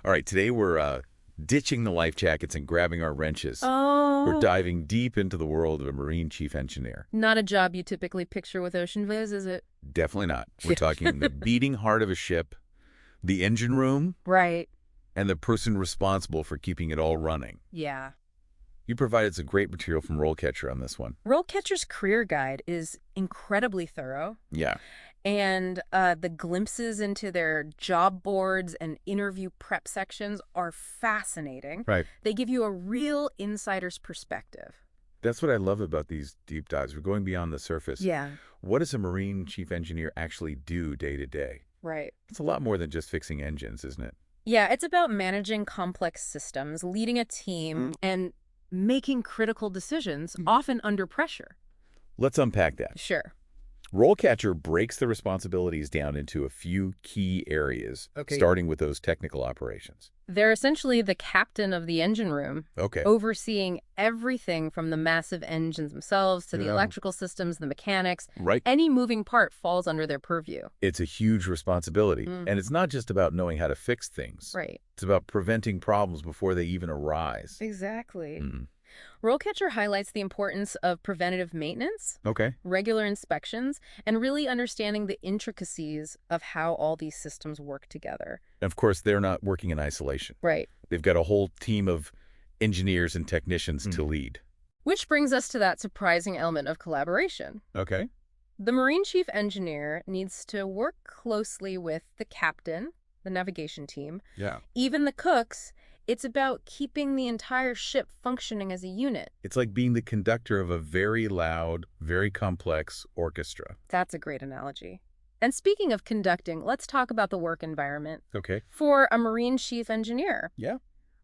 All right, today we're ditching the life jackets and grabbing our wrenches. Oh. We're diving deep into the world of a marine chief engineer. Not a job you typically picture with ocean viz, is it? Definitely not. We're talking the beating heart of a ship, the engine room, Right. and the person responsible for keeping it all running. Yeah. You provided some great material from RoleCatcher on this one. RoleCatcher's career guide is incredibly thorough, Yeah. and the glimpses into their job boards and interview prep sections are fascinating. Right. They give you a real insider's perspective. That's what I love about these deep dives. We're going beyond the surface. Yeah. What does a marine chief engineer actually do day to day? Right. It's a lot more than just fixing engines, isn't it? Yeah, it's about managing complex systems, leading a team, and making critical decisions, often under pressure. Let's unpack that. Sure. RoleCatcher breaks the responsibilities down into a few key areas, starting with those technical operations. They're essentially the captain of the engine room, Okay. overseeing everything from the massive engines themselves to the electrical systems, the mechanics. Right. Any moving part falls under their purview. It's a huge responsibility. And it's not just about knowing how to fix things. Right. It's about preventing problems before they even arise. Exactly. Mm. RoleCatcher highlights the importance of preventative maintenance, Okay. regular inspections, and really understanding the intricacies of how all these systems work together. And of course, they're not working in isolation. Right. They've got a whole team of engineers and technicians to lead. Which brings us to that surprising element of collaboration. Okay. The Marine Chief Engineer needs to work closely with the captain, the navigation team, Yeah. even the cooks. It's about keeping the entire ship functioning as a unit. It's like being the conductor of a very loud, very complex orchestra. That's a great analogy. And speaking of conducting, let's talk about the work environment. Okay. For a Marine Chief Engineer, Yeah.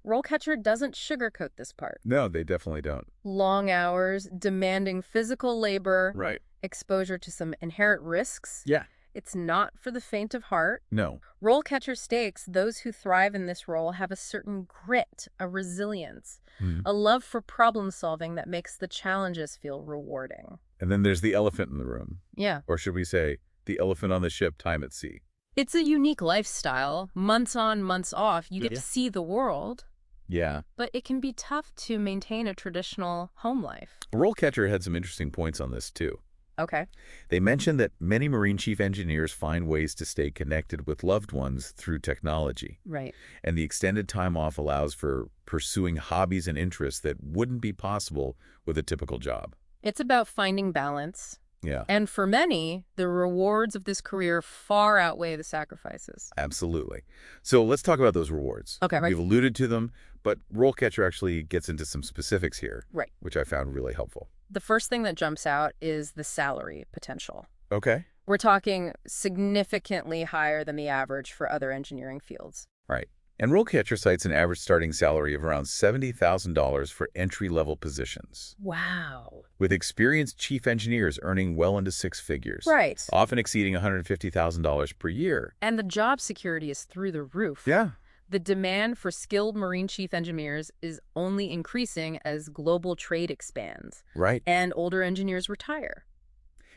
RoleCatcher doesn't sugarcoat this part. No, they definitely don't. Long hours, demanding physical labor, Right. exposure to some inherent risks. Yeah. It's not for the faint of heart. No. RoleCatcher stakes those who thrive in this role have a certain grit, a resilience, a love for problem solving that makes the challenges feel rewarding. And then there's the elephant in the room. Yeah. Or should we say, the elephant on the ship, time at sea. It's a unique lifestyle. Months on, months off, you get to see the world, Yeah. but it can be tough to maintain a traditional home life. RoleCatcher had some interesting points on this, too. Okay. They mentioned that many marine chief engineers find ways to stay connected with loved ones through technology. Right. And the extended time off allows for pursuing hobbies and interests that wouldn't be possible with a typical job. It's about finding balance. Yeah, And for many, the rewards of this career far outweigh the sacrifices. absolutely. So let's talk about those rewards. Okay, right. We've alluded to them, but RoleCatcher actually gets into some specifics here, Right. which I found really helpful. The first thing that jumps out is the salary potential. Okay. We're talking significantly higher than the average for other engineering fields. Right. And RoleCatcher cites an average starting salary of around $70,000 for entry-level positions, Wow. with experienced chief engineers earning well into six figures, Right. often exceeding $150,000 per year. And the job security is through the roof. Yeah. The demand for skilled marine chief engineers is only increasing as global trade expands Right. and older engineers retire.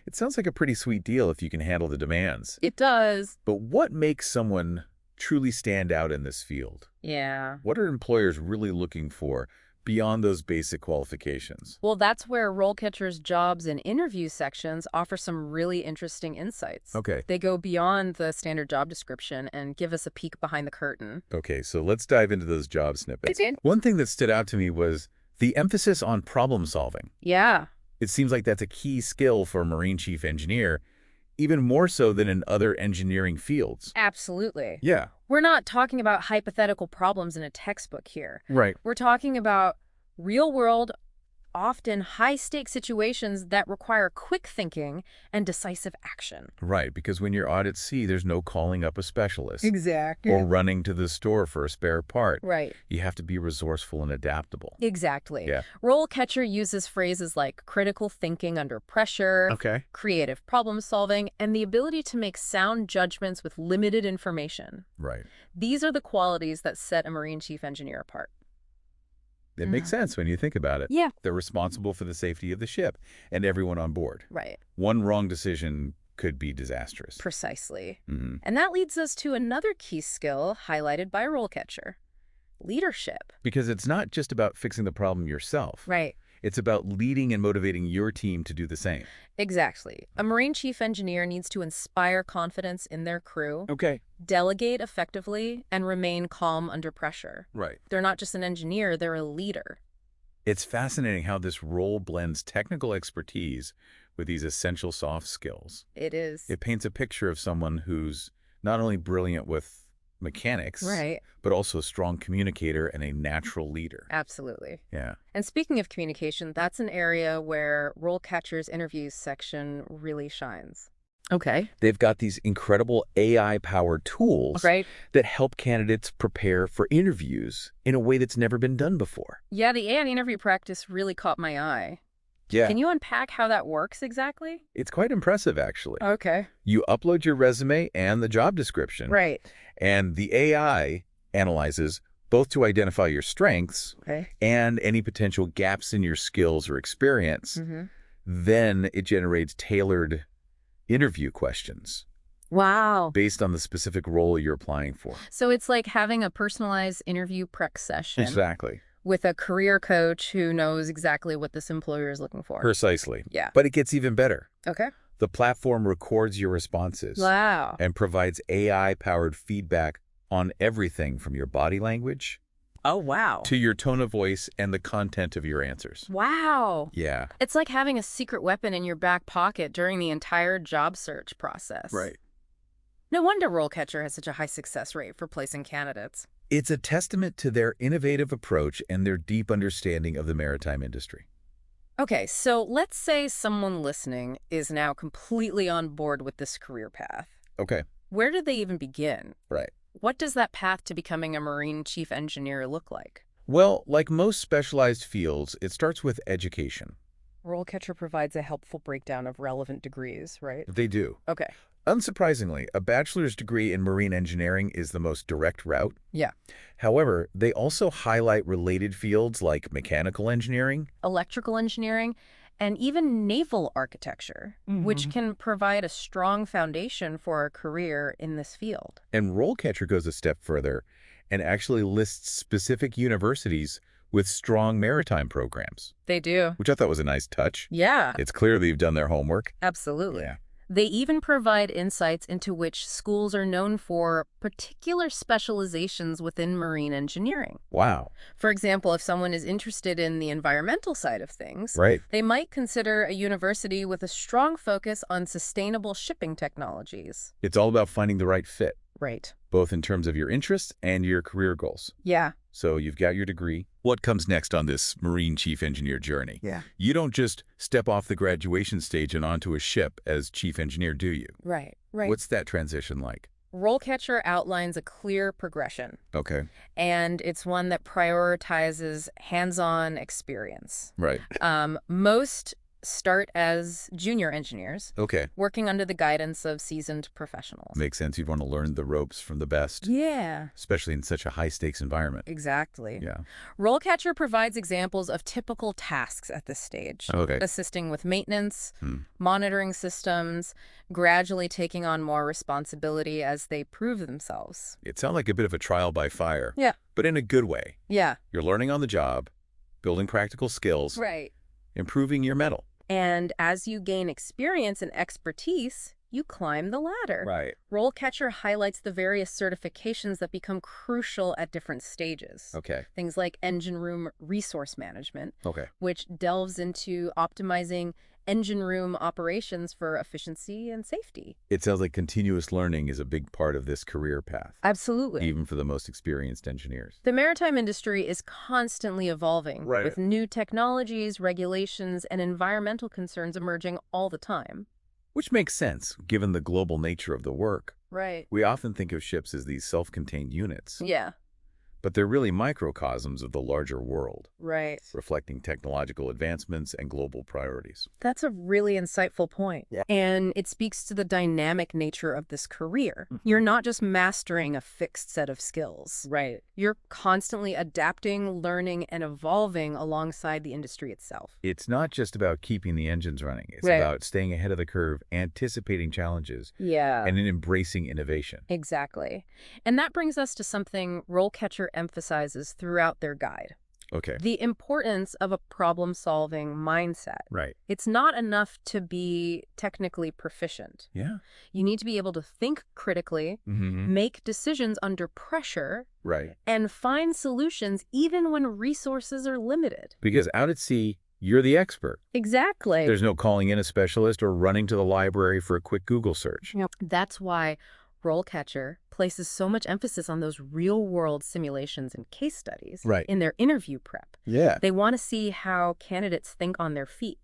It sounds like a pretty sweet deal if you can handle the demands. It does. But what makes someone truly stand out in this field? Yeah. What are employers really looking for beyond those basic qualifications? Well, that's where RoleCatcher's jobs and interview sections offer some really interesting insights. Okay. They go beyond the standard job description and give us a peek behind the curtain. Okay, so let's dive into those job snippets. Okay. One thing that stood out to me was the emphasis on problem solving. Yeah. It seems like that's a key skill for a marine chief engineer, even more so than in other engineering fields. Absolutely. Yeah. We're not talking about hypothetical problems in a textbook here. Right. We're talking about real-world, often high-stakes situations that require quick thinking and decisive action. Right, because when you're out at sea, there's no calling up a specialist Exactly. or running to the store for a spare part. Right. You have to be resourceful and adaptable. Exactly. Yeah. RoleCatcher uses phrases like critical thinking under pressure, Okay. creative problem solving, and the ability to make sound judgments with limited information. Right. These are the qualities that set a Marine Chief Engineer apart. It makes sense when you think about it. Yeah. They're responsible for the safety of the ship and everyone on board. Right. One wrong decision could be disastrous. Precisely. Mm-hmm. And that leads us to another key skill highlighted by RoleCatcher: leadership. Because it's not just about fixing the problem yourself. Right. It's about leading and motivating your team to do the same. Exactly. A Marine chief engineer needs to inspire confidence in their crew, Okay. delegate effectively, and remain calm under pressure. Right. They're not just an engineer, they're a leader. It's fascinating how this role blends technical expertise with these essential soft skills. It is. It paints a picture of someone who's not only brilliant with mechanics, Right. but also a strong communicator and a natural leader. Absolutely. Yeah. And speaking of communication, that's an area where RoleCatcher's interviews section really shines. Okay. They've got these incredible AI-powered tools Right. that help candidates prepare for interviews in a way that's never been done before. Yeah, the AI interview practice really caught my eye. Yeah. Can you unpack how that works exactly? It's quite impressive, actually. Okay. You upload your resume and the job description, Right. and the AI analyzes both to identify your strengths Okay. and any potential gaps in your skills or experience. Mm-hmm. Then it generates tailored interview questions Wow. based on the specific role you're applying for. So it's like having a personalized interview prep session Exactly. with a career coach who knows exactly what this employer is looking for. Precisely. Yeah. But it gets even better. Okay. The platform records your responses Wow. and provides AI-powered feedback on everything from your body language Oh, wow. to your tone of voice and the content of your answers. Wow. Yeah. It's like having a secret weapon in your back pocket during the entire job search process. No wonder RoleCatcher has such a high success rate for placing candidates. It's a testament to their innovative approach and their deep understanding of the maritime industry. Okay, so let's say someone listening is now completely on board with this career path. Okay. Where do they even begin? Right. What does that path to becoming a Marine chief engineer look like? Well, like most specialized fields, it starts with education. RoleCatcher provides a helpful breakdown of relevant degrees, right? They do. Okay. Unsurprisingly, a bachelor's degree in marine engineering is the most direct route. Yeah. However, they also highlight related fields like mechanical engineering. Electrical engineering, and even naval architecture, which can provide a strong foundation for a career in this field. And RoleCatcher goes a step further and actually lists specific universities with strong maritime programs, They do. which I thought was a nice touch. Yeah, It's clear they've done their homework. absolutely. Yeah. They even provide insights into which schools are known for particular specializations within marine engineering. Wow. For example, if someone is interested in the environmental side of things, Right. they might consider a university with a strong focus on sustainable shipping technologies. It's all about finding the right fit, Right. both in terms of your interests and your career goals. Yeah. So you've got your degree. What comes next on this Marine Chief Engineer journey? Yeah. You don't just step off the graduation stage and onto a ship as Chief Engineer, do you? Right. Right. What's that transition like? RoleCatcher outlines a clear progression, Okay. and it's one that prioritizes hands-on experience. Right. Most start as junior engineers, Okay. working under the guidance of seasoned professionals. Makes sense. You'd want to learn the ropes from the best, Yeah, especially in such a high-stakes environment. exactly. Yeah. RoleCatcher provides examples of typical tasks at this stage, Okay. assisting with maintenance, Hmm. monitoring systems, gradually taking on more responsibility as they prove themselves. It sounds like a bit of a trial by fire. Yeah. But in a good way. Yeah. You're learning on the job, building practical skills, Right. improving your mettle. And as you gain experience and expertise, you climb the ladder. Right. RoleCatcher highlights the various certifications that become crucial at different stages. Okay. Things like engine room resource management, Okay. which delves into optimizing engine room operations for efficiency and safety. It sounds like continuous learning is a big part of this career path, Absolutely. even for the most experienced engineers. The maritime industry is constantly evolving, Right. with new technologies, regulations, and environmental concerns emerging all the time. Which makes sense, given the global nature of the work. Right. We often think of ships as these self-contained units. Yeah. but they're really microcosms of the larger world, Right. reflecting technological advancements and global priorities. That's a really insightful point. Yeah. And it speaks to the dynamic nature of this career. You're not just mastering a fixed set of skills. Right. You're constantly adapting, learning, and evolving alongside the industry itself. It's not just about keeping the engines running. It's Right. about staying ahead of the curve, anticipating challenges, Yeah. and embracing innovation. Exactly. And that brings us to something RoleCatcher emphasizes throughout their guide. Okay. The importance of a problem-solving mindset. Right. It's not enough to be technically proficient. Yeah. You need to be able to think critically, make decisions under pressure, Right. and find solutions even when resources are limited. Because out at sea, you're the expert. Exactly. There's no calling in a specialist or running to the library for a quick Google search. Yep. That's why RoleCatcher places so much emphasis on those real-world simulations and case studies Right. in their interview prep. Yeah. They want to see how candidates think on their feet,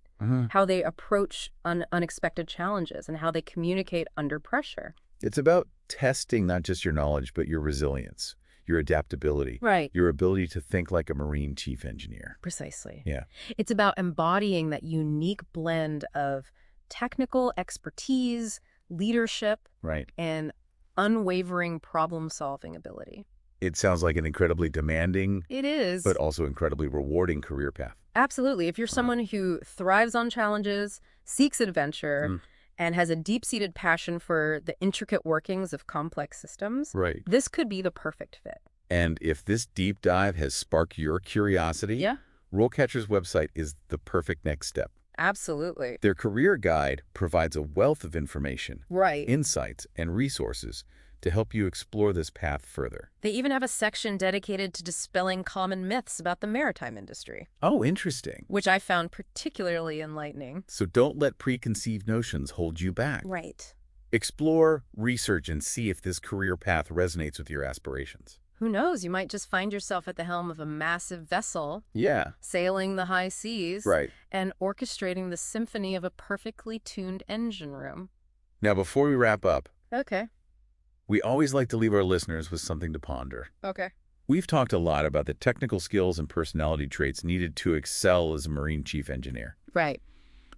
how they approach unexpected challenges, and how they communicate under pressure. It's about testing not just your knowledge, but your resilience, your adaptability, Right. your ability to think like a Marine chief engineer. Precisely. Yeah. It's about embodying that unique blend of technical expertise, leadership, Right. and unwavering problem-solving ability. It sounds like an incredibly demanding, It is. but also incredibly rewarding career path. Absolutely. If you're someone who thrives on challenges, seeks adventure, and has a deep-seated passion for the intricate workings of complex systems, Right. this could be the perfect fit. And if this deep dive has sparked your curiosity, Yeah, RoleCatcher's website is the perfect next step. absolutely. Their career guide provides a wealth of information, Right. insights, and resources to help you explore this path further. They even have a section dedicated to dispelling common myths about the maritime industry, Oh, interesting. which I found particularly enlightening. So don't let preconceived notions hold you back. Right. Explore, research, and see if this career path resonates with your aspirations. Who knows? You might just find yourself at the helm of a massive vessel, Yeah. sailing the high seas, Right. and orchestrating the symphony of a perfectly tuned engine room. Now, before we wrap up, Okay. we always like to leave our listeners with something to ponder. Okay. We've talked a lot about the technical skills and personality traits needed to excel as a Marine chief engineer. Right.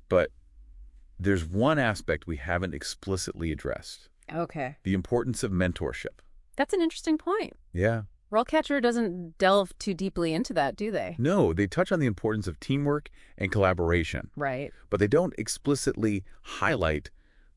But there's one aspect we haven't explicitly addressed: Okay. the importance of mentorship. That's an interesting point. Yeah. RoleCatcher doesn't delve too deeply into that, do they? No, they touch on the importance of teamwork and collaboration, Right. but they don't explicitly highlight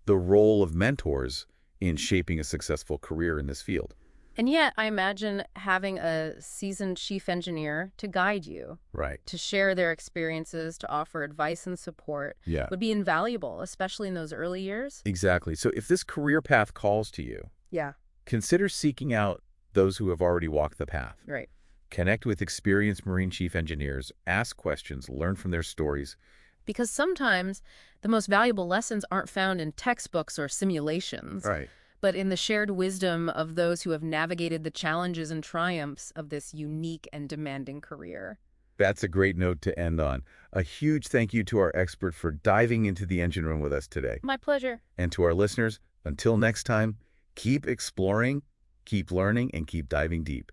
the role of mentors in shaping a successful career in this field. And yet, I imagine having a seasoned chief engineer to guide you, Right. to share their experiences, to offer advice and support Yeah. would be invaluable, especially in those early years. Exactly. So if this career path calls to you, Yeah. consider seeking out those who have already walked the path. Right. Connect with experienced Marine chief engineers, ask questions, learn from their stories. Because sometimes the most valuable lessons aren't found in textbooks or simulations, Right. but in the shared wisdom of those who have navigated the challenges and triumphs of this unique and demanding career. That's a great note to end on. A huge thank you to our expert for diving into the engine room with us today. My pleasure. And to our listeners, until next time, keep exploring, keep learning, and keep diving deep.